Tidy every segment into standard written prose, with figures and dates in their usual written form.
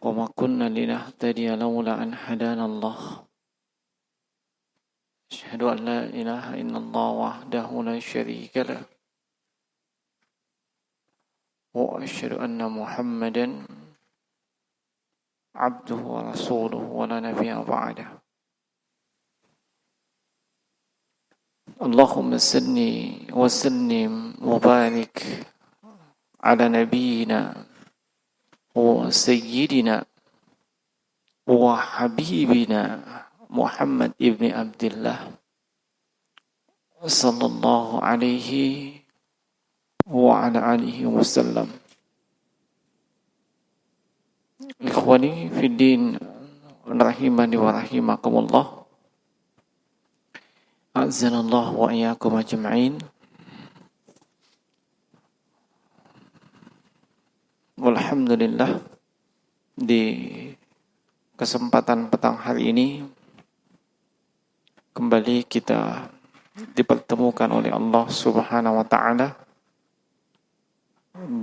وما كنا لنهتدي لولا أن هدانا الله أشهد أن لا إله إلا الله وحده لا شريك له وأشهد أن محمدا عبده ورسوله ولا نبي بعده اللهم صل وسلم وبارك على نبينا وسيدنا وحبيبنا محمد ابن عبد الله صلى الله عليه وعلى آله وسلم. Ikhwani fi din rahimani wa rahimakumullah. A'azzanallahu wa iyyakum ajma'in. Alhamdulillah, di kesempatan petang hari ini kembali kita dipertemukan oleh Allah Subhanahu wa taala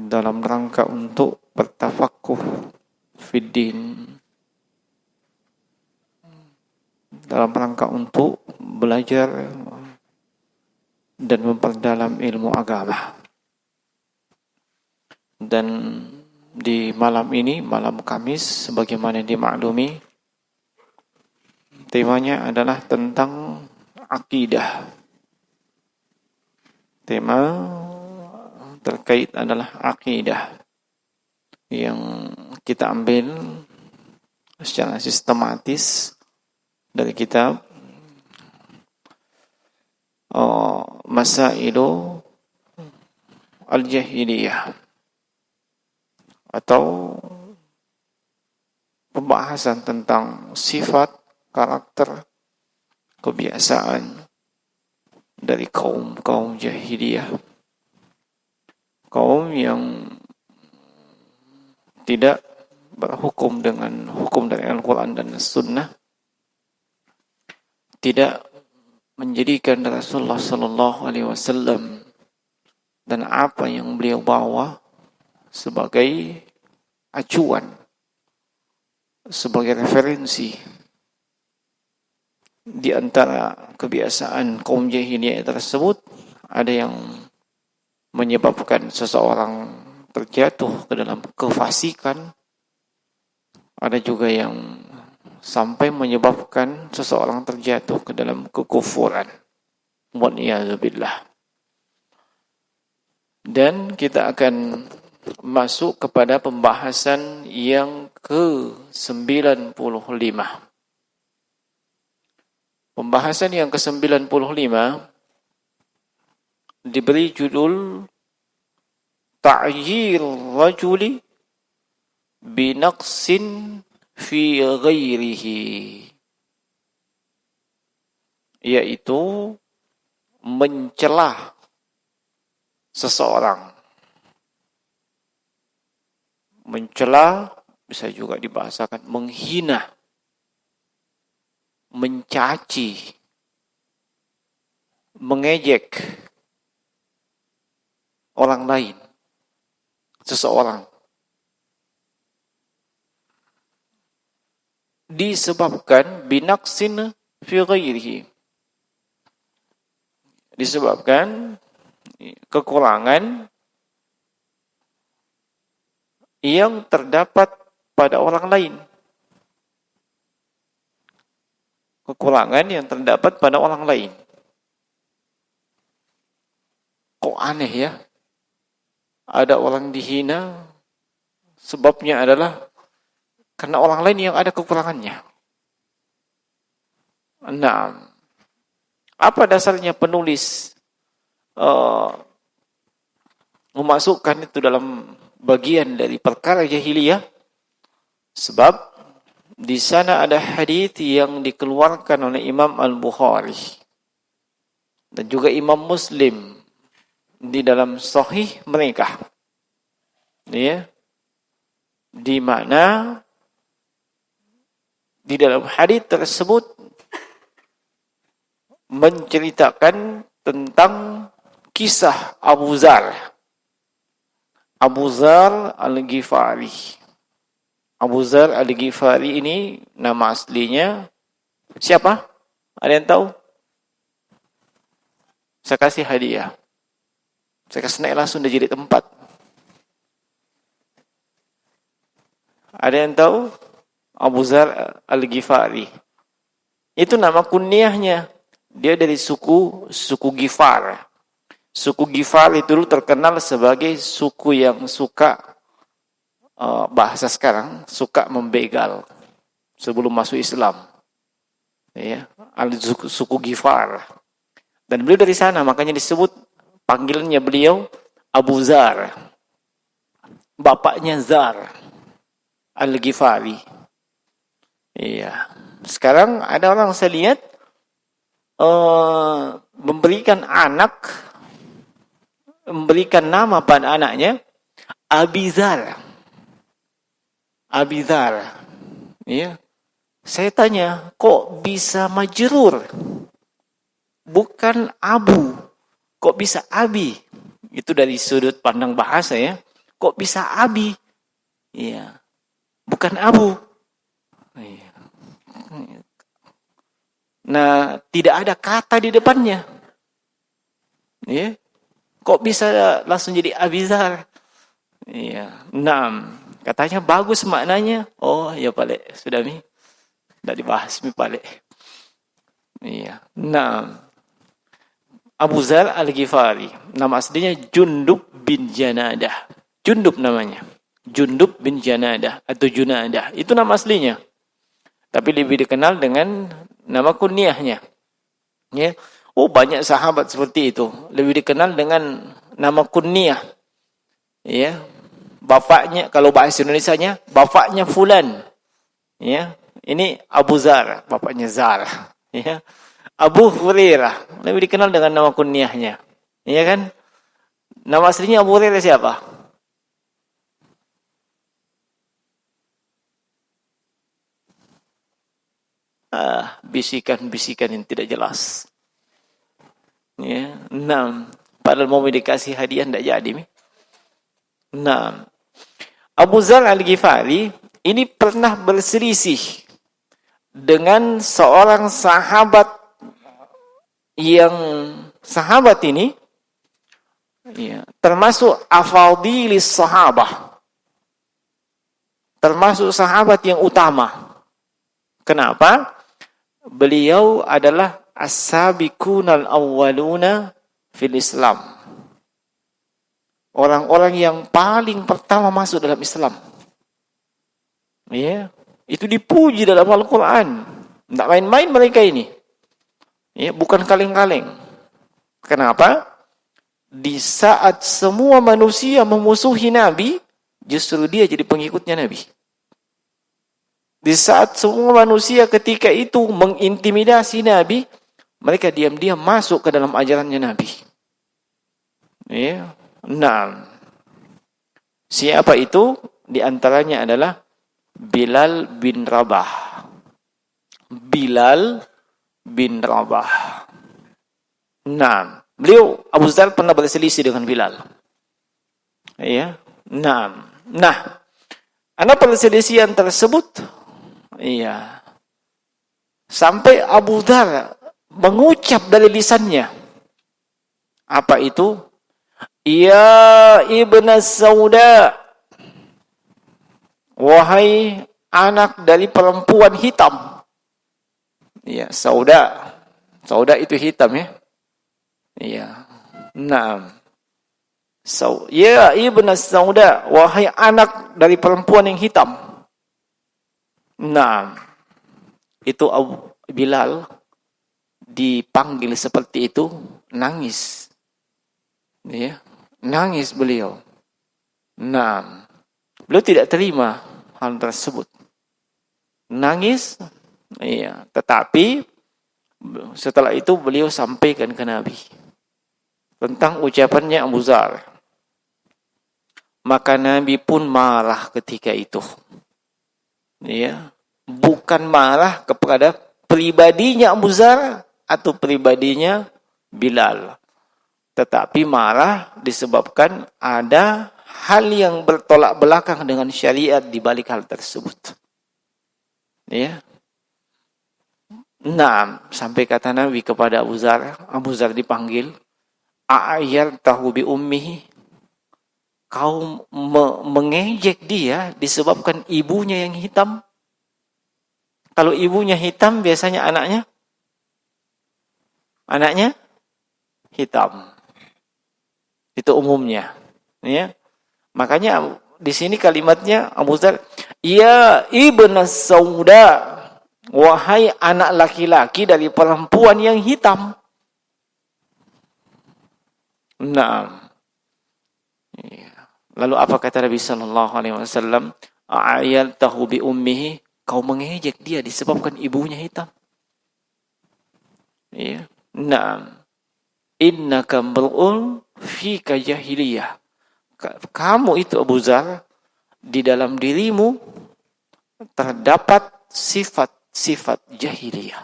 dalam rangka untuk bertafaqquh fiddin, dalam rangka untuk belajar dan memperdalam ilmu agama. Dan di malam ini, malam Kamis, sebagaimana dimaklumi, temanya adalah tentang akidah. Tema terkait adalah akidah yang kita ambil secara sistematis dari kitab Masailu Al-Jahiliyah, atau pembahasan tentang sifat, karakter, kebiasaan dari kaum jahiliyah, kaum yang tidak berhukum dengan hukum dari Al-Quran dan Sunnah, tidak menjadikan Rasulullah Sallallahu Alaihi Wasallam dan apa yang beliau bawa sebagai acuan, sebagai referensi. Di antara kebiasaan kaum jahiliyah tersebut ada yang menyebabkan seseorang terjatuh ke dalam kefasikan, ada juga yang sampai menyebabkan seseorang terjatuh ke dalam kekufuran. Waliyadzubillah. Dan kita akan masuk kepada pembahasan yang ke-95. Pembahasan yang ke-95 diberi judul Ta'yir rajuli binaqsin fi ghairihi, yaitu mencela seseorang. Mencela bisa juga dibahasakan menghina, mencaci, mengejek orang lain, seseorang, disebabkan binaqsin fi ghairihi, disebabkan kekurangan yang terdapat pada orang lain. Kekurangan yang terdapat pada orang lain. Kok aneh ya? Ada orang dihina, sebabnya adalah karena orang lain yang ada kekurangannya. Nah, apa dasarnya penulis memasukkan itu dalam bagian dari perkara jahiliyah? Sebab di sana ada hadis yang dikeluarkan oleh Imam Al-Bukhari dan juga Imam Muslim di dalam sahih mereka, ya, di mana di dalam hadis tersebut menceritakan tentang kisah Abu Zar Al-Ghifari. Abu Dzar Al-Ghifari ini nama aslinya siapa? Ada yang tahu? Saya kasih hadiah. Saya kasih naik langsung dari jadi tempat. Ada yang tahu? Abu Dzar Al-Ghifari. Itu nama kunyahnya. Dia dari suku Ghifar. Suku Ghifar itu dulu terkenal sebagai suku yang suka, bahasa sekarang, suka membegal sebelum masuk Islam. Ya, suku Ghifar. Dan beliau dari sana, makanya disebut panggilannya beliau Abu Dzar. Bapaknya Dzar Al-Ghifari. Iya. Sekarang ada orang saya lihat memberikan nama pada anaknya Abizar. Ya. Saya tanya, kok bisa majrur? Bukan Abu. Kok bisa Abi? Itu dari sudut pandang bahasa ya. Kok bisa Abi? Iya. Bukan Abu. Iya. Nah, tidak ada kata di depannya. Ya. Kok bisa langsung jadi Abizar? Iya. Nah, katanya bagus maknanya. Oh, ya Pak, sudah mi. Tidak dibahas mi Pak. Iya. Nah, Abu Dzar Al-Ghifari. Nama aslinya Jundub bin Janadah. Jundub namanya. Jundub bin Janadah atau Junadah. Itu nama aslinya. Tapi lebih dikenal dengan nama kunyahnya. Ya. Oh, banyak sahabat seperti itu. Lebih dikenal dengan nama kunyah. Ya. Bapaknya, kalau bahasa Indonesianya, bapaknya fulan. Ya. Ini Abu Dzar, bapaknya Dzar. Ya. Abu Hurairah, lebih dikenal dengan nama kunyahnya. Iya kan? Nama aslinya Abu Hurairah siapa? Bisikan-bisikan yang tidak jelas. Ya, nah, padahal mau dikasih hadiah tidak jadi. Nah, Abu Dzar Al-Ghifari ini pernah berselisih dengan seorang sahabat yang sahabat ini ya, termasuk afadilis sahabah, termasuk sahabat yang utama. Kenapa? Beliau adalah as-sabiqunal awwaluna fil Islam. Orang-orang yang paling pertama masuk dalam Islam. Ya, itu dipuji dalam Al-Qur'an. Tidak main-main mereka ini. Ya, bukan kaleng-kaleng. Kenapa? Di saat semua manusia memusuhi Nabi, justru dia jadi pengikutnya Nabi. Di saat semua manusia ketika itu mengintimidasi Nabi, mereka diam-diam masuk ke dalam ajarannya Nabi. Ya. Nah, siapa itu? Di antaranya adalah Bilal bin Rabah. Bilal bin Rabah. Nah, beliau Abu Dzar pernah berselisih dengan Bilal. Iya. Nah, ada perselisihan tersebut. Iya. Sampai Abu Dzar mengucap dari lisannya. Apa itu? Ya Ibn Sauda. Wahai anak dari perempuan hitam. Iya, Sauda. Sauda itu hitam ya. Iya. Nah. Ya Ibn Sauda, wahai anak dari perempuan yang hitam. Nah. Itu Abu Bilal dipanggil seperti itu, nangis. Ya, nangis beliau. Nah, beliau tidak terima hal tersebut. Nangis. Iya, tetapi setelah itu beliau sampaikan ke Nabi tentang ucapannya Abu Dzar. Maka Nabi pun marah ketika itu. Ya, bukan marah kepada pribadinya Abu Dzar atau pribadinya Bilal, tetapi marah disebabkan ada hal yang bertolak belakang dengan syariat di balik hal tersebut. Ya. Nah, sampai kata Nabi kepada Abu Zar dipanggil, tahu bi ummihi, kau mengejek dia disebabkan ibunya yang hitam. Kalau ibunya hitam, biasanya anaknya hitam. Itu umumnya. Ya. Makanya di sini kalimatnya Abu Zar, ya ibn sauda, wahai anak laki-laki dari perempuan yang hitam. Nah, lalu apa kata Nabi Sallallahu Alaihi Wasallam? Ayat tahu bi ummihi, kau mengejek dia disebabkan ibunya hitam. Ya, nah, innaka mr'un fika jahiliyah. Kamu itu Abu Zar, di dalam dirimu terdapat sifat jahiliyah.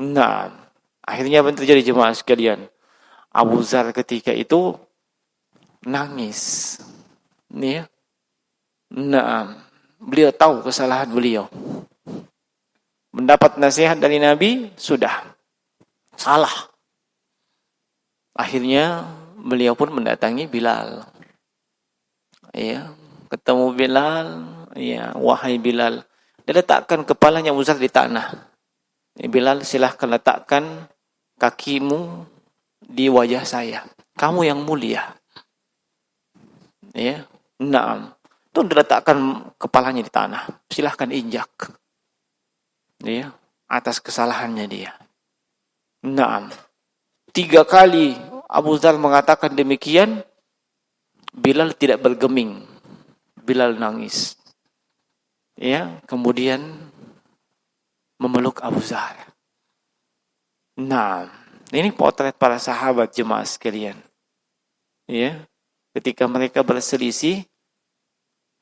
Nah, akhirnya apa yang terjadi jemaah sekalian? Abu Zar ketika itu nangis. Nih ya. Nah, beliau tahu kesalahan beliau. Mendapat nasihat dari Nabi, sudah salah. Akhirnya beliau pun mendatangi Bilal. Ya, ketemu Bilal, ya, wahai Bilal, dia letakkan kepalanya Abu Zar di tanah. Bilal, silahkan letakkan kakimu di wajah saya. Kamu yang mulia. Ya, naam. Itu diletakkan kepalanya di tanah. Silahkan injak. Ya, atas kesalahannya dia. Naam. 3 kali Abu Zar mengatakan demikian, Bilal tidak bergeming. Bilal nangis. Ya, kemudian memeluk Abu Zar. Nah, ini potret para sahabat jemaah sekalian. Ya, ketika mereka berselisih,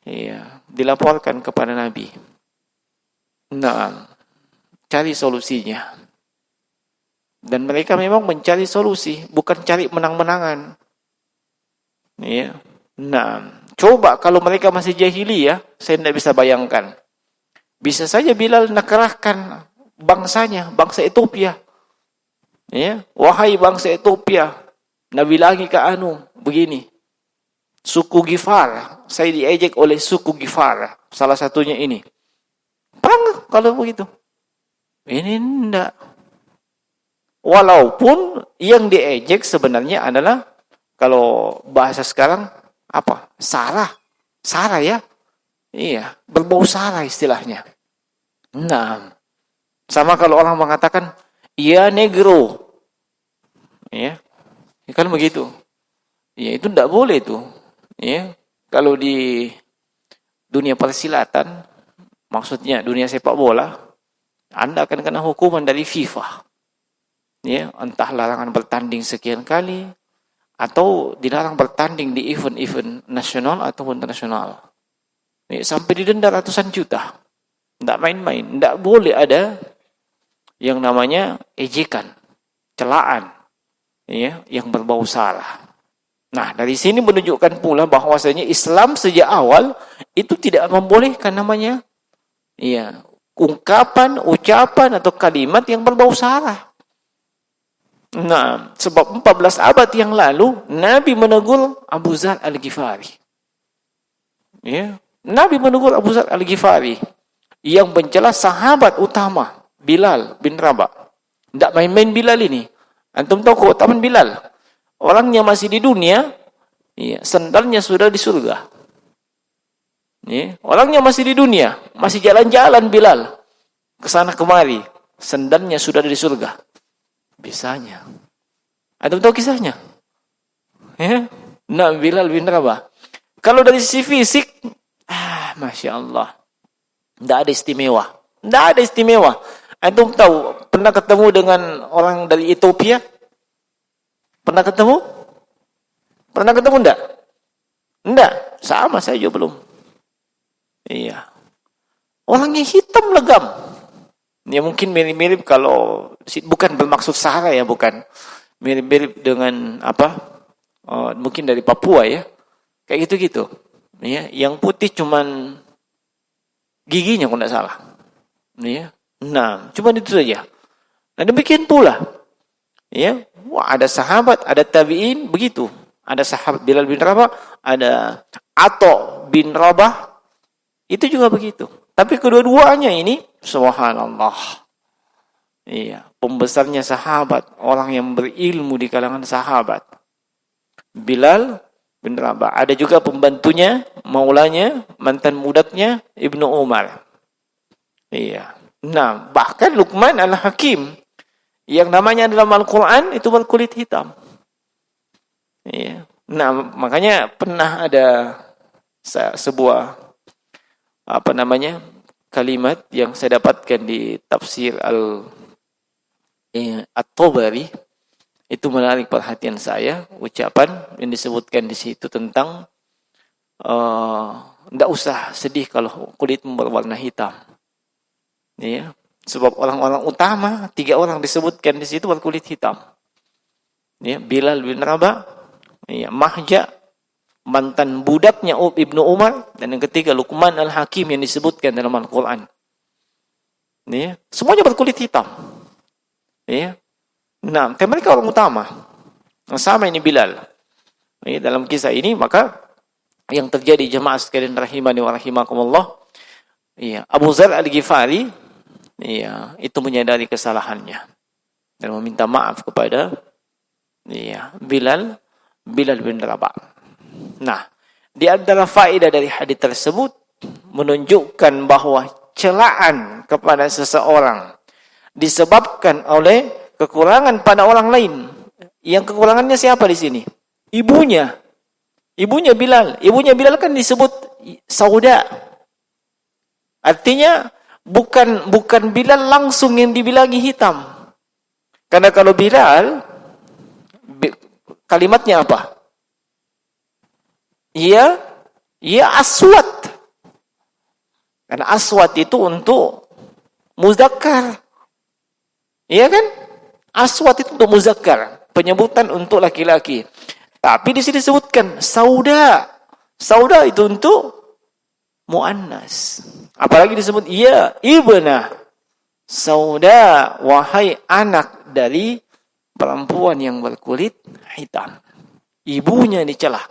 ya, dilaporkan kepada Nabi. Nah, cari solusinya. Dan mereka memang mencari solusi, bukan cari menang-menangan. Ya. Nah, coba kalau mereka masih jahiliyah, saya tidak bisa bayangkan. Bisa saja Bilal nak kerahkan bangsanya, bangsa Ethiopia. Ya, wahai bangsa Ethiopia, Nabi lagi ke begini. Suku Gifar, saya diejek oleh suku Gifar, salah satunya ini. Perang kalau begitu. Ini enggak. Walaupun yang diejek sebenarnya adalah, kalau bahasa sekarang apa? Sara ya. Iya, berbau sara istilahnya. Nah, sama kalau orang mengatakan ya negro. Ya. Kan begitu. Ya, itu enggak boleh tuh. Ya. Kalau di dunia persilatan, maksudnya dunia sepak bola, Anda akan kena hukuman dari FIFA. Ya, entah larangan bertanding sekian kali, atau dilarang bertanding di event-event nasional atau internasional. Ya, sampai didenda ratusan juta. Tidak main-main. Tidak boleh ada yang namanya ejekan, celaan, ya, yang berbau salah. Nah, dari sini menunjukkan pula bahwasanya Islam sejak awal itu tidak membolehkan namanya, ya, ungkapan, ucapan atau kalimat yang berbau salah. Nah, sebab 14 abad yang lalu Nabi menegur Abu Zar Al-Ghifari. Ya, Nabi menegur Abu Zar Al-Ghifari yang mencela sahabat utama Bilal bin Rabah. Tidak main-main Bilal ini. Antum tahu keutamaan Bilal? Orangnya masih di dunia, ya, sandalnya sudah di surga. Ya, orangnya masih di dunia, masih jalan-jalan Bilal ke sana kemari, sandalnya sudah di surga. Bisanya. Antum tahu kisahnya? Ya? Nah, Bilal bin Rabah. Kalau dari sisi fisik, Masya Allah. Tidak ada istimewa. Tidak ada istimewa. Antum tahu, pernah ketemu dengan orang dari Ethiopia? Pernah ketemu? Pernah ketemu enggak? Enggak. Sama saya juga belum. Iya. Orangnya hitam legam. Ya mungkin mirip-mirip, kalau bukan bermaksud sara ya, bukan. Mirip-mirip dengan apa? mungkin dari Papua ya. Kayak gitu-gitu. Ya, yang putih cuman giginya kalau tidak salah. Ya. Nah, cuma itu saja. Nah, demikian pula. Ya, wah, ada sahabat, ada tabi'in begitu. Ada sahabat Bilal bin Rabah, ada Atha bin Rabah. Itu juga begitu. Tapi kedua-duanya ini subhanallah. Iya, pembesarnya sahabat, orang yang berilmu di kalangan sahabat. Bilal bin Rabah. Ada juga pembantunya, maulanya, mantan budaknya Ibnu Umar. Iya. Nah, bahkan Luqman Al-Hakim yang namanya dalam Al-Quran itu berkulit hitam. Iya. Nah, makanya pernah ada sebuah kalimat yang saya dapatkan di tafsir At-Tabari. Itu menarik perhatian saya, ucapan yang disebutkan di situ tentang tidak usah sedih kalau kulitmu berwarna hitam. Ya, sebab orang-orang utama 3 orang disebutkan di situ berkulit hitam. Ya, Bilal bin Rabah, ya, Mahja, mantan budaknya Ibnu Umar, dan yang ketiga Luqman Al-Hakim yang disebutkan dalam Al-Quran. Ya, semuanya berkulit hitam. Ya. Nah, mereka orang utama. Sama ini Bilal. Ya, dalam kisah ini maka yang terjadi jemaah sekalian rahimani wa rahimakumullah. Ya, Abu Dzar Al-Ghifari, ya, itu menyadari kesalahannya dan meminta maaf kepada Bilal bin Rabah. Nah, di antara faedah dari hadis tersebut menunjukkan bahwa celaan kepada seseorang disebabkan oleh kekurangan pada orang lain. Yang kekurangannya siapa di sini? Ibunya. Ibunya Bilal. Ibunya Bilal kan disebut Sauda. Artinya bukan Bilal langsung yang dibilangi hitam. Karena kalau Bilal kalimatnya apa? Ia aswad. Karena aswad itu untuk muzakkar. Iya kan? Aswad itu untuk muzakkar, penyebutan untuk laki-laki. Tapi di sini disebutkan sauda. Sauda itu untuk muannas. Apalagi disebut ibna sauda, wahai anak dari perempuan yang berkulit hitam. Ibunya dicela.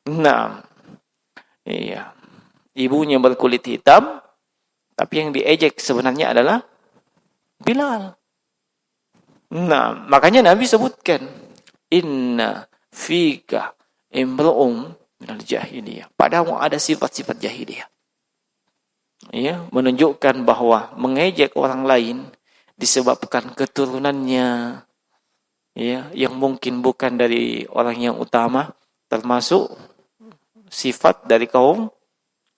Nah, iya. Ibunya berkulit hitam, tapi yang diejek sebenarnya adalah Bilal. Nah, makanya Nabi sebutkan inna fika imru'um minal jahiliyah. Padahal ada sifat-sifat jahiliyah. Ya, menunjukkan bahwa mengejek orang lain disebabkan keturunannya, ya, yang mungkin bukan dari orang yang utama, termasuk sifat dari kaum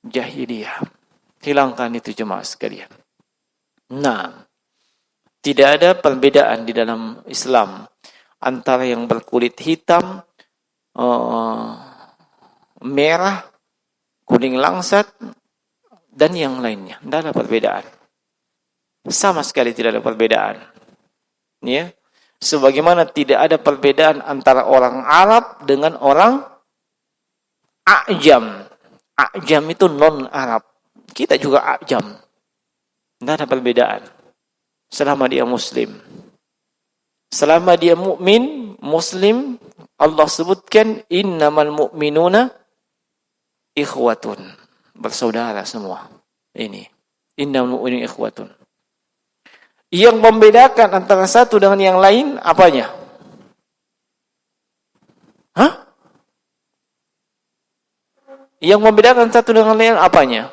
jahiliyah. Hilangkan itu jemaah sekalian. Nah, tidak ada perbedaan di dalam Islam antara yang berkulit hitam, merah, kuning langsat, dan yang lainnya. Tidak ada perbedaan. Sama sekali tidak ada perbedaan. Ya. Sebagaimana tidak ada perbedaan antara orang Arab dengan orang A'jam. A'jam itu non-Arab. Kita juga A'jam. Tidak ada perbedaan. Selama dia muslim. Selama dia mukmin, muslim, Allah sebutkan innamal mu'minuna ikhwatun. Bersaudara semua. Ini. Innamal mu'minuna ikhwatun. Yang membedakan antara satu dengan yang lain, apanya? Hah? Yang membedakan satu dengan lain, apanya?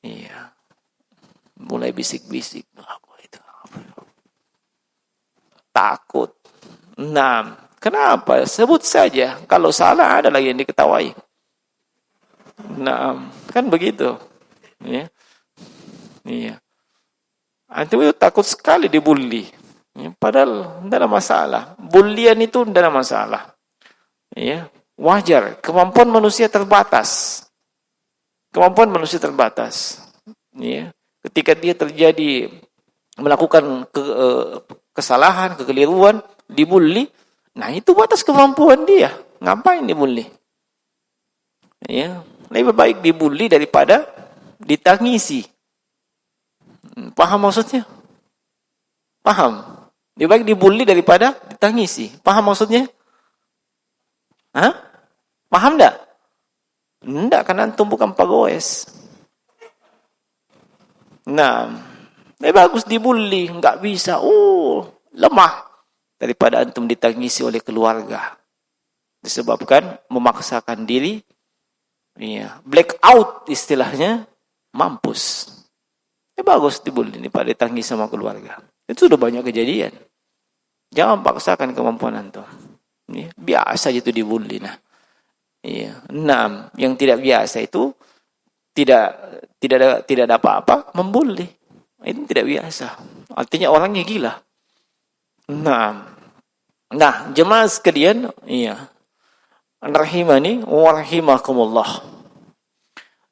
Iya. Mulai bisik-bisik. Takut. Nah, kenapa? Sebut saja. Kalau salah ada lagi yang diketawai. Nah, kan begitu. Ya. Iya. Antum itu takut sekali dibully. Ya, padahal tidak ada masalah. Bulian itu tidak ada masalah. Ya, wajar. Kemampuan manusia terbatas. Kemampuan manusia terbatas. Ya. Ketika dia terjadi melakukan kesalahan, kekeliruan, dibully. Nah, itu batas kemampuan dia. Ngapain dibully? Ya, lebih baik dibully daripada ditangisi. Paham maksudnya? Paham? Lebih baik dibully daripada ditangisi. Paham maksudnya? Hah? Paham enggak? Enggak, karena antum bukan pagoes. Nah, lebih bagus dibully, enggak bisa. Lemah daripada antum ditangisi oleh keluarga. Disebabkan memaksakan diri, ya, black out istilahnya, mampus. Bagus dibully daripada ditangisi sama keluarga. Itu sudah banyak kejadian. Jangan paksakan kemampuan antum. Ya, biasa itu dibully. Nah, iya. Nah, yang tidak biasa itu tidak ada apa-apa membuli. Itu tidak biasa. Artinya orangnya gila. Nah, jemaah sekalian, iya. Rahimani wa rahimakumullah.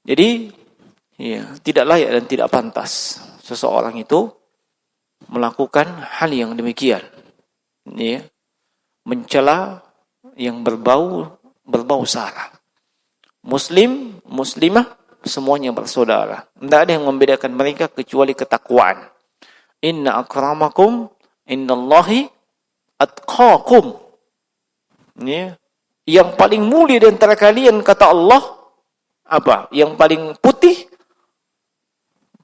Jadi, iya, tidak layak dan tidak pantas seseorang itu melakukan hal yang demikian. Ya, mencela yang berbau sara. Muslim, muslimah, semuanya bersaudara. Tidak ada yang membedakan mereka kecuali ketakwaan. Inna akramakum innallahi atqakum. Ya. Yang paling mulia di antara kalian, kata Allah, apa? Yang paling putih,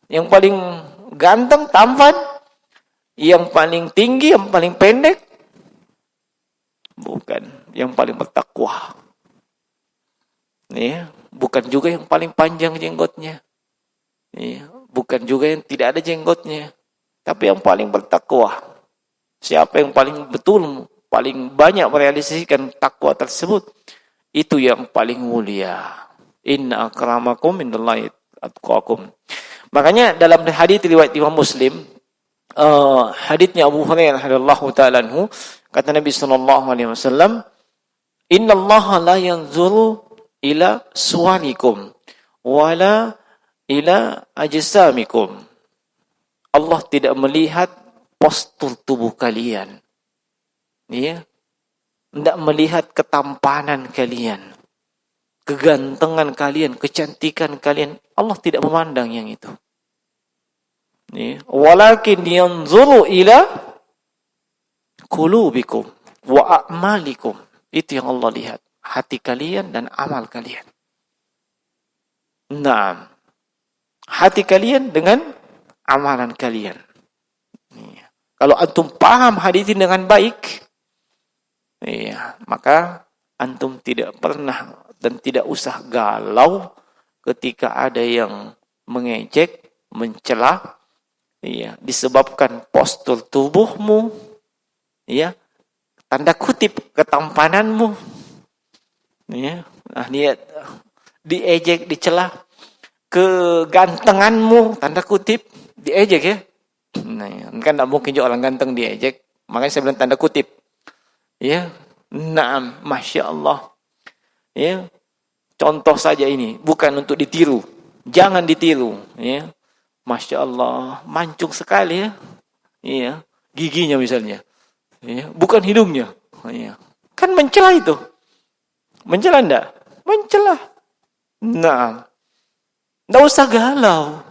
yang paling ganteng, tampan, yang paling tinggi, yang paling pendek? Bukan. Yang paling bertakwa. Ya. Bukan juga yang paling panjang jenggotnya. Ya. Bukan juga yang tidak ada jenggotnya. Tapi yang paling bertakwa. Siapa yang paling betul, paling banyak merealisasikan takwa tersebut, itu yang paling mulia. Inna akramakum indallahi atqakum. Makanya dalam hadis riwayat Imam Muslim, hadisnya Abu Hurairah radhiyallahu ta'ala anhu, kata Nabi sallallahu alaihi wasallam, "Innallaha la yanzuru ila suwarikum wala ila ajsamikum." Allah tidak melihat postur tubuh kalian. Ya. Tidak melihat ketampanan kalian, kegantengan kalian, kecantikan kalian. Allah tidak memandang yang itu. Ya. Walakin yanzuru ila qulubikum wa a'malikum. Itu yang Allah lihat, hati kalian dan amal kalian. Nah, hati kalian dengan amalan kalian. Ya. Kalau antum paham hadis ini dengan baik, ya, maka antum tidak pernah dan tidak usah galau ketika ada yang mengejek, mencela, ya, disebabkan postur tubuhmu, ya, tanda kutip ketampananmu, ya, nah, lihat, diejek, dicela, kegantenganmu, tanda kutip, diejek, ya. Nah, kan tidak mungkin juga orang ganteng diejek, makanya saya bilang tanda kutip. Ya, naam, masya Allah. Ya, contoh saja ini, bukan untuk ditiru, jangan ditiru. Ya, masya Allah, mancung sekali ya. Iya, giginya misalnya. Ya, bukan hidungnya. Ya. Kan mencela itu, mencela enggak? Mencela. Naam, enggak usah galau.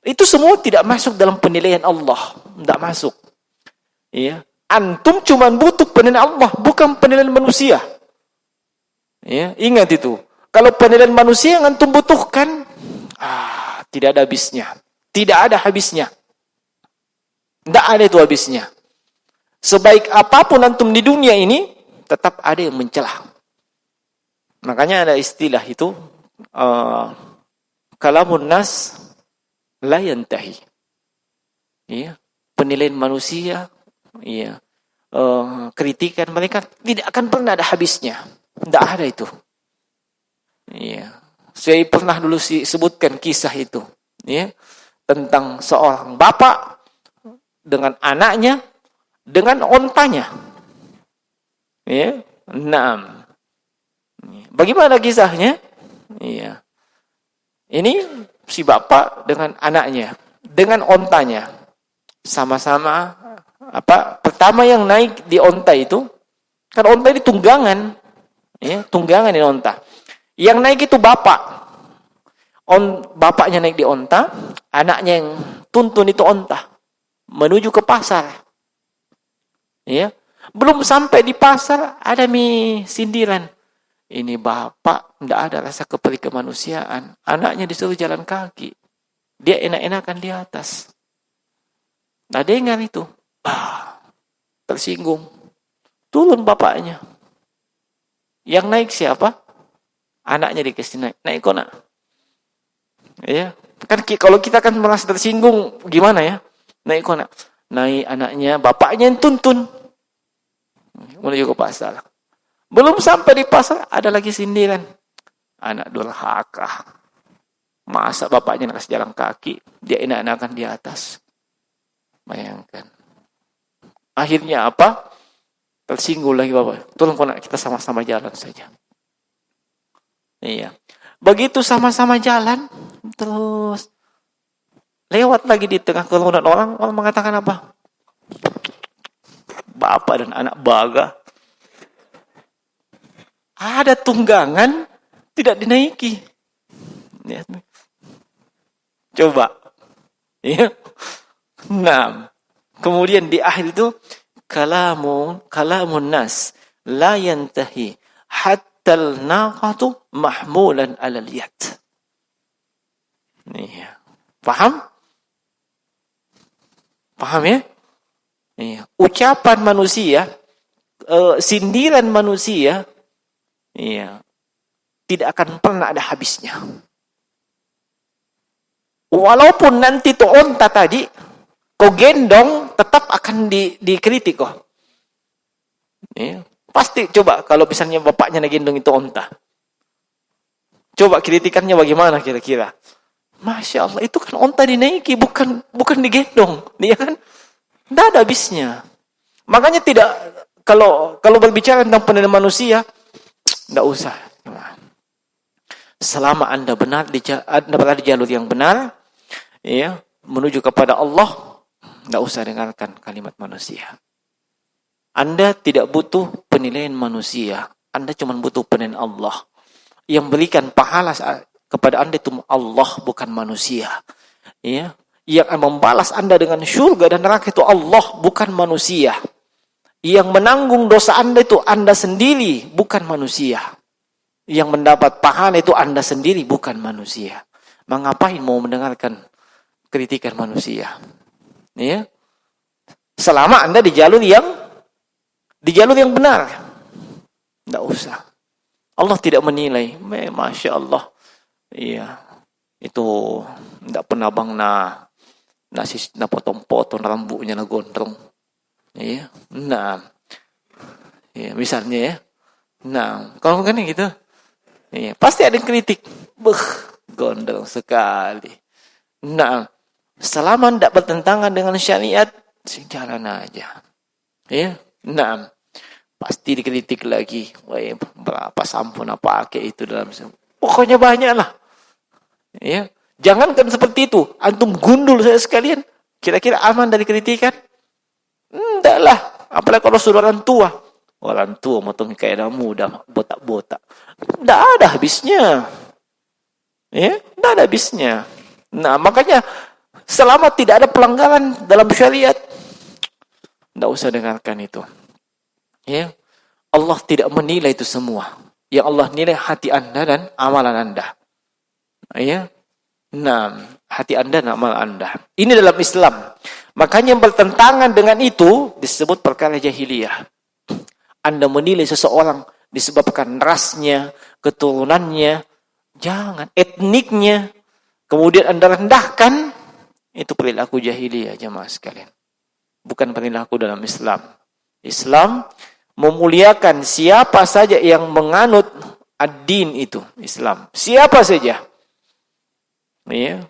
Itu semua tidak masuk dalam penilaian Allah, enggak masuk. Iya. Antum cuma butuh penilaian Allah, bukan penilaian manusia. Ya, ingat itu. Kalau penilaian manusia yang antum butuhkan, tidak ada habisnya. Tidak ada habisnya. Tidak ada itu habisnya. Sebaik apapun antum di dunia ini, tetap ada yang mencela. Makanya ada istilah itu, kalamun nas la yantahi. Ya, penilaian manusia, iya, kritikan mereka tidak akan pernah ada habisnya. Tidak ada itu. Iya. Saya pernah dulu sebutkan kisah itu, ya, tentang seorang bapak dengan anaknya, dengan ontanya. Ya, enam. Bagaimana kisahnya? Iya. Ini si bapak dengan anaknya, dengan ontanya. Sama-sama pertama yang naik di onta itu, kan onta ini tunggangan, ya, tunggangan di onta. Yang naik itu bapak. Bapaknya naik di onta, anaknya yang tuntun itu onta menuju ke pasar. Ya, belum sampai di pasar ada sindiran. Ini bapak tidak ada rasa kemanusiaan. Anaknya disuruh jalan kaki. Dia enak-enakan di atas. Nah, dengar itu. Tersinggung. Turun bapaknya. Yang naik siapa? Anaknya dikasih naik. Naik kok nak? Ya, kan kalau kita kan merasa tersinggung, gimana ya? Naik kok nak? Naik anaknya, bapaknya yang tuntun. Menuju ke pasar. Belum sampai di pasar, ada lagi sindiran. Anak durhaka. Masa bapaknya kasih jalan kaki, dia enak-enakan di atas. Bayangkan. Akhirnya apa? Tersinggung lagi bapak. Tolong kok nak, kita sama-sama jalan saja. Iya. Begitu sama-sama jalan, terus lewat lagi di tengah kerumunan orang mengatakan apa? Bapak dan anak baga. Ada tunggangan tidak dinaiki. Lihat. Coba. Ya. Nah, kemudian di akhir itu kalamun nas la yantahi hatta al-naqatu mahmulan 'ala al-yad. Iya. Paham? Paham ya? Iya. Ucapan manusia, sindiran manusia, iya, tidak akan pernah ada habisnya. Walaupun nanti tuh onta tadi, kau gendong, tetap akan dikritik kok. Iya. Pasti coba kalau misalnya bapaknya gendong itu onta. Coba kritikannya bagaimana kira-kira? Masya Allah, itu kan onta dinaiki, bukan digendong. Dia kan tidak ada habisnya. Makanya tidak, kalau berbicara tentang penilaian manusia, tidak usah. Selama Anda berada di jalur yang benar, ya, menuju kepada Allah, tidak usah dengarkan kalimat manusia. Anda tidak butuh penilaian manusia. Anda cuma butuh penilaian Allah. Yang berikan pahala kepada Anda itu Allah, bukan manusia. Ya. Yang akan membalas Anda dengan surga dan neraka itu Allah, bukan manusia. Yang menanggung dosa Anda itu Anda sendiri, bukan manusia. Yang mendapat pahala itu Anda sendiri, bukan manusia. Mengapain mau mendengarkan kritikan manusia? Ya. Selama Anda di jalur yang benar. Tidak usah. Allah tidak menilai. Masya Allah. Iya. Itu tidak pernah bang na potong-potong rambutnya na gondrong. Iya. Nah. Iya, misalnya ya. Nah, kalau kan gitu. Iya, pasti ada yang kritik. Gondrong sekali. Nah, selama tidak bertentangan dengan syariat, jalan aja. Iya. Nah, pasti dikritik lagi. Wah, berapa sampo nak pakai itu dalam. Pokoknya banyak lah. Ya, jangankan seperti itu. Antum gundul saya sekalian. Kira-kira aman dari kritikan? Enggak lah. Apalagi kalau sudah orang tua. Orang tua motong kayak anak muda, botak-botak. Enggak ada habisnya. Ya, enggak ada habisnya. Nah, makanya selama tidak ada pelanggaran dalam syariat, tidak usah dengarkan itu. Ya, Allah tidak menilai itu semua. Yang Allah nilai hati Anda dan amalan Anda. Ya, nah, hati Anda dan amal Anda. Ini dalam Islam. Makanya yang bertentangan dengan itu disebut perkara jahiliyah. Anda menilai seseorang disebabkan rasnya, keturunannya, jangan, etniknya, kemudian Anda rendahkan, itu perilaku jahiliyah jemaah sekalian. Bukan perilaku dalam Islam. Islam memuliakan siapa saja yang menganut ad-din itu, Islam. Siapa saja. Ya.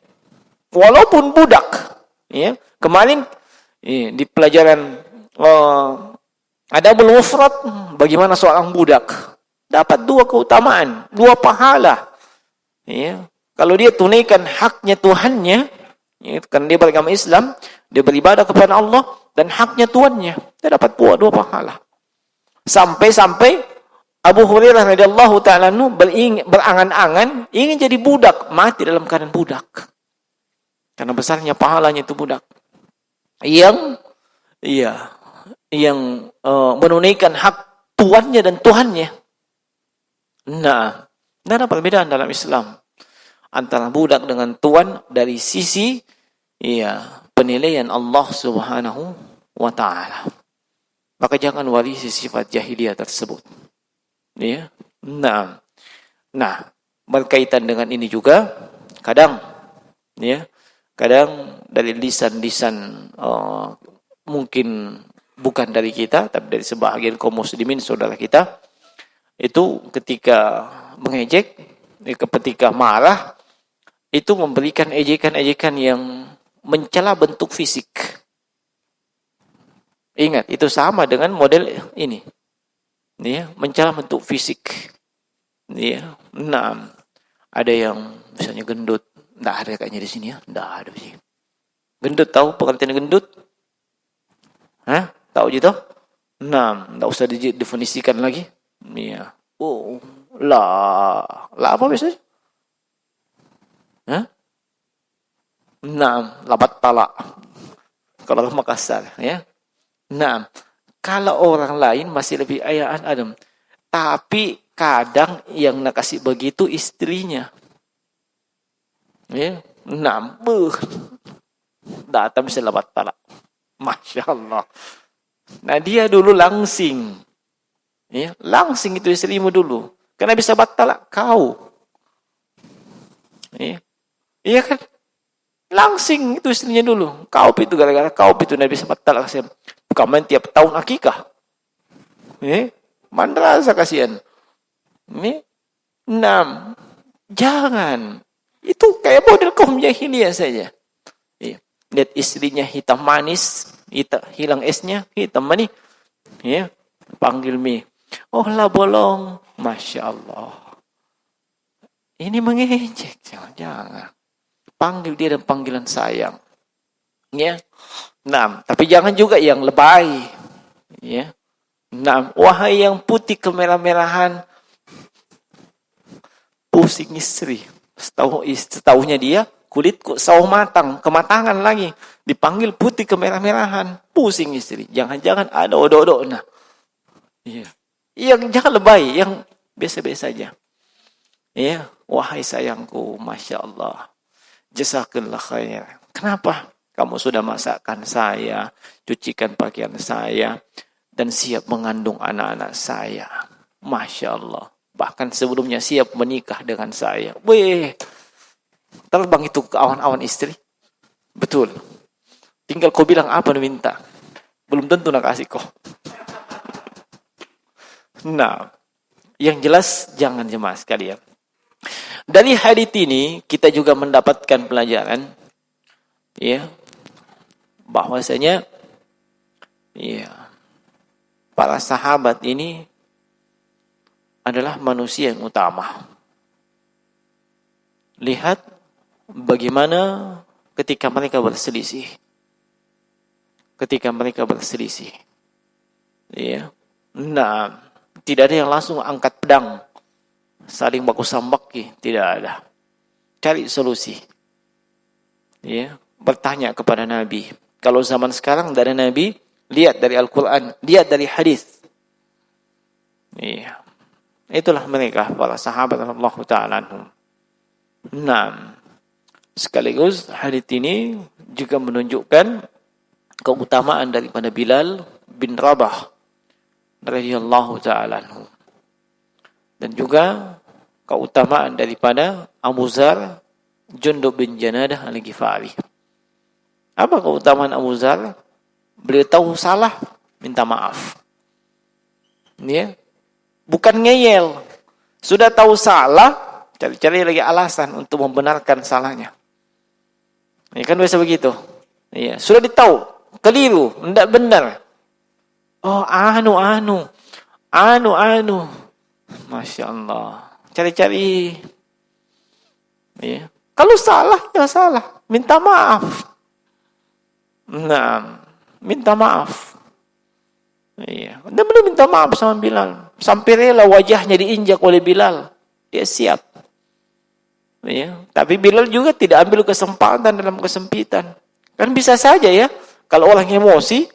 Walaupun budak. Ya. Kemarin di pelajaran Adabul Mufrad, bagaimana seorang budak dapat 2 keutamaan, 2 pahala. Ya. Kalau dia tunaikan haknya Tuhannya, ya, kan dia beragama Islam, Dia beribadah kepada Allah dan haknya tuannya. Dia dapat dua pahala. Sampai-sampai Abu Hurairah radhiyallahu ta'ala berangan-angan ingin jadi budak, mati dalam keadaan budak. Karena besarnya pahalanya itu budak. Yang menunaikan hak tuannya dan Tuhannya. Nah, ada perbedaan dalam Islam antara budak dengan tuan dari sisi penilaian Allah Subhanahu wa taala. Maka jangan warisi sifat jahiliyah tersebut. Ya. Nah, berkaitan dengan ini juga kadang dari lisan-lisan mungkin bukan dari kita tapi dari sebahagian kaum muslimin saudara kita itu ketika mengejek, ketika marah itu memberikan ejekan-ejekan yang mencela bentuk fisik. Ingat, itu sama dengan model ini. Mencela bentuk fisik. Ada yang misalnya gendut. Nggak ada kayaknya di sini ya. Nggak ada sih. Gendut, tahu pengertian gendut? Tahu gitu? Nggak usah didefinisikan lagi. Lah apa biasanya? Labat pala. Kalau orang Makassar, ya. Kalau orang lain masih lebih ayaan Adam. Tapi kadang yang nak kasih begitu istrinya. Ya. Datang bisa labat pala. Masya Allah. Nah dia dulu langsing. Ya, langsing itu istrimu dulu. Karena bisa batal kau. Iya kan? Langsing itu istrinya dulu. Kau itu gara-gara kau itu Nabi bisa batal kasihan. Bukan main tiap tahun akikah. Madrasah kasihan. Jangan. Itu kayak model kaum jahiliyah saja. Lihat istrinya hitam manis, hilang esnya, hitam manis. Panggil mie. Oh lah bolong. Masya Allah. Ini mengejek. Jangan. Panggil dia dan panggilan sayang. Tapi jangan juga yang lebay. Wahai yang putih kemerah-merahan. Pusing istri. Setahunya dia kulit sawo matang, kematangan lagi. Dipanggil putih kemerah-merahan. Pusing istri. Jangan-jangan ada odo-odo. Yang jangan lebay, yang biasa-biasa aja. Wahai sayangku, Masya Allah. Jazakallah khair. Kenapa? Kamu sudah masakkan saya, cucikan pakaian saya, dan siap mengandung anak-anak saya. Masya Allah. Bahkan sebelumnya siap menikah dengan saya. Terbang itu ke awan-awan istri. Betul. Tinggal kau bilang apa yang minta. Belum tentu nak kasih kau. Yang jelas jangan jemaah sekalian. Dari hadits ini kita juga mendapatkan pelajaran bahwasanya para sahabat ini adalah manusia yang utama. Lihat bagaimana ketika mereka berselisih. Tidak ada yang langsung angkat pedang saling baku sambaki, tidak ada. Cari solusi. Bertanya kepada Nabi. Kalau zaman sekarang dari Nabi, lihat dari Al-Quran, lihat dari hadis. Itulah mereka para sahabat Allah Ta'ala anhum. Sekaligus hadis ini juga menunjukkan keutamaan daripada Bilal bin Rabah radhiyallahu ta'ala anhu. Dan juga keutamaan daripada Abu Zar Jundub bin Janadah al-Ghifari. Apa keutamaan Abu Zar? Beliau tahu salah, minta maaf. Bukan ngeyel. Sudah tahu salah, cari-cari lagi alasan untuk membenarkan salahnya. Kan biasa begitu. Sudah ditahu, keliru, tidak benar. Oh, anu. Masya Allah. Cari-cari. Kalau salah, ya salah. Minta maaf. Nah, minta maaf. Iya. Dan beliau minta maaf sama Bilal. Sampai rela wajahnya diinjak oleh Bilal. Dia siap. Iya. Tapi Bilal juga tidak ambil kesempatan dalam kesempitan. Kan bisa saja ya. Kalau orang emosi,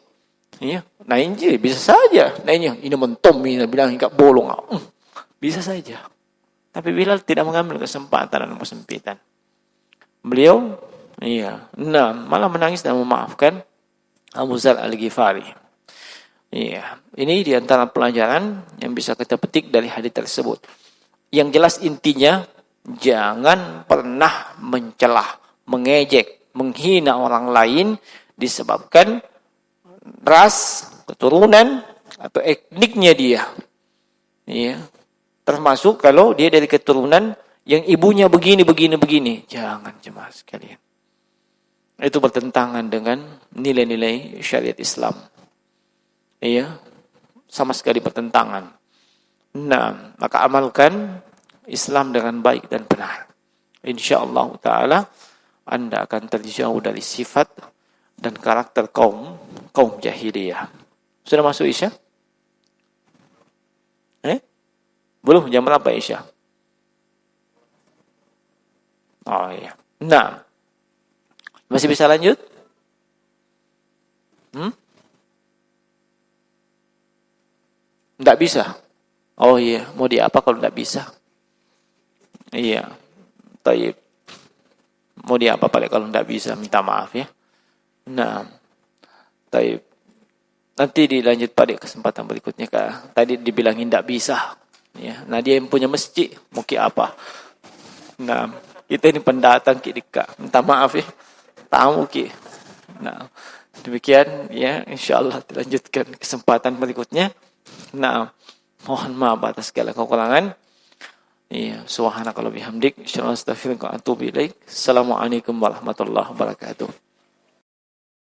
iya, nah ini bisa saja. Nah ini mentom, ini bilang enggak bolong. Bisa saja. Tapi Bilal tidak mengambil kesempatan dalam kesempitan. Beliau, iya, nah malah menangis dan memaafkan Abu Dzar Al-Ghifari. Iya, ini diantara pelajaran yang bisa kita petik dari hadis tersebut. Yang jelas intinya, jangan pernah mencelah, mengejek, menghina orang lain disebabkan ras, keturunan, atau etniknya dia. Iya. Termasuk kalau dia dari keturunan yang ibunya begini. Jangan jemaah sekalian. Itu bertentangan dengan nilai-nilai syariat Islam. Iya, sama sekali bertentangan. Nah, maka amalkan Islam dengan baik dan benar. InsyaAllah ta'ala Anda akan terjauh dari sifat dan karakter kaum jahiliyah. Sudah masuk Isya? Belum, jam berapa Isya? Oh iya. Nah, masih bisa lanjut? Tidak bisa. Oh iya, mau diapa kalau tidak bisa? Iya. Taib. Mau diapa pada kalau tidak bisa? Minta maaf ya. Nah, taib. Nanti dilanjut pada kesempatan berikutnya. Tadi dibilangin tidak bisa. Ya, nah dia yang punya masjid, mau apa? Nah, kita ini pendatang Dika. Minta maaf ya. Tamu ki. Nah, demikian ya, insyaallah dilanjutkan kesempatan berikutnya. Nah, mohon maaf atas segala kekurangan. Iya, subhanaka wa bihamdik, asyhadu an la ilaha illa anta, astaghfiruka wa atubu ilaik. Assalamualaikum warahmatullahi wabarakatuh.